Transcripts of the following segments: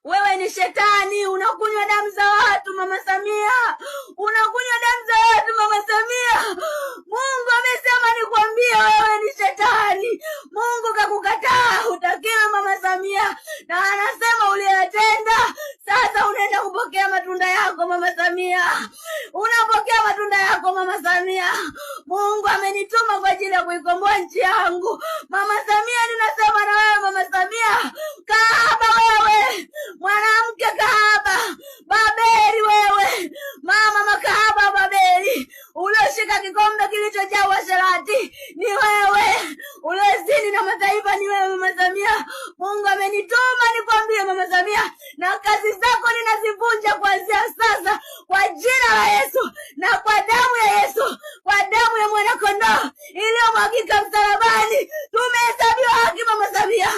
Wewe ni shetani, unakunywa damu za watu Mama Samia. Unakunywa damu za watu Mama Samia. Mungu amesema nikwambie wewe ni shetani. Mungu kakukataa, hutakiwi Mama Samia. Na anasema uliyotenda, sasa unaenda kupokea matunda yako Mama Samia. Unapokea matunda yako Mama Samia. Mungu amenituma kwa ajili ya kuikomboa nchi yangu. Mama Samia, ninasema na wewe Mama Samia. Kahaba wewe, mwanamke kahaba, Babeli wewe, mama makahaba Babeli, ulioshika kikombe kilichojaa uasherati ni wewe, uliozini na mataifa ni wewe Mama Samia. Mungu amenituma nikwambie Mama Samia, na kazi zako ninazivunja kuanzia sasa kwa jina la Yesu na kwa damu ya Yesu, kwa damu ya mwana kondoo iliyomwagika msalabani. Tumehesabiwa haki Mama Samia.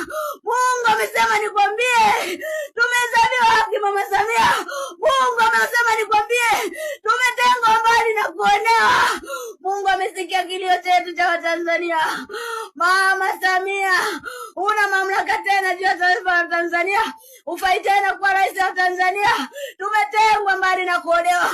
Mungu amesema nikwambie tumehesabiwa haki Mama Samia. Mungu amesema nikwambie tumetengwa mbali na kuonewa. Mungu amesikia kilio chetu cha Watanzania. Mama Samia, una mamlaka tena juu ya taifa la Tanzania. Ufai tena kuwa rais wa Tanzania. Tumetengwa mbali na kuonewa.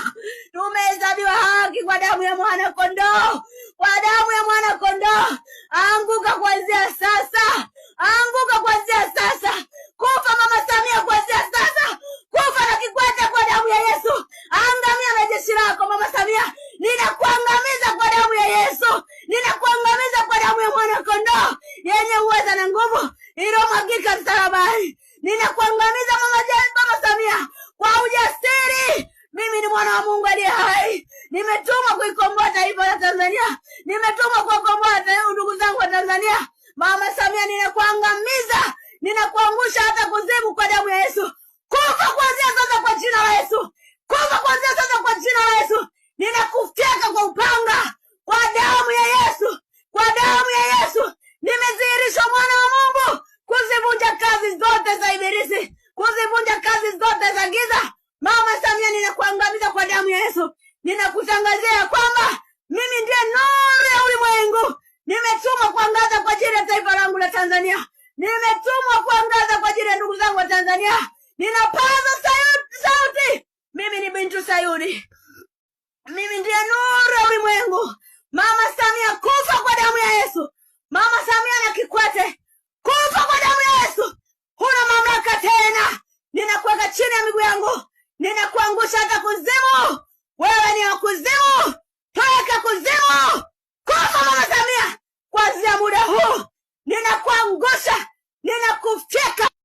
Tumehesabiwa haki kwa damu ya mwana kondoo. Kwa damu ya mwana kondoo. Anguka kuanzia sasa. Anguka kuanzia sasa. Kufa Mama Samia kuanzia sasa. Kufa na kikwete kwa damu ya Yesu. Angamia na jeshi lako Mama Samia. Ninakuangamiza kwa damu ya Yesu. Ninakuangamiza kwa damu ya mwana kondoo yenye uweza na nguvu iliyomwagika msalabani. Ninakuangamiza Mama Samia kwa ujasiri. Mimi ni mwana wa Mungu aliye hai. Nimetumwa kuikomboa taifa la Tanzania. Nimetumwa kuwakomboa ndugu zangu wa Tanzania. Mama Samia, ninakuangamiza. Ninakuangusha hata kuzimu kwa damu ya Yesu. Kufa kuanzia sasa kwa jina la Yesu. Kufa kuanzia sasa kwa jina la Yesu. Ninakufyeka kwa upanga kwa damu ya Yesu. Kwa damu ya Yesu. Nimedhihirisha mwana wa Mungu kuzivunja kazi zote za ibilisi, kuzivunja kazi zote za giza. Mama Samia, ninakuangamiza kwa damu ya Yesu. Ninakutangazia kwamba mimi ndiye nuru ya ulimwengu. Nimetumwa kuangaza kwa ajili ya taifa langu la Tanzania. Nimetumwa kuangaza kwa ajili ya ndugu zangu wa Tanzania. Ninapaza sauti. Mimi ni bintu Sayuni. Mimi ndiye nuru ya ulimwengu. Mama Samia, kufa kwa damu ya Yesu. Mama Samia na Kikwete, kufa kwa damu ya Yesu. Huna mamlaka tena. Ninakuweka chini ya miguu yangu. Ninakuangusha hata kuzimu. Wewe ni wa kuzimu. Toka kuzimu. Kufa Mama Samia. Kuanzia muda huu ninakuangusha. Ninakufyeka.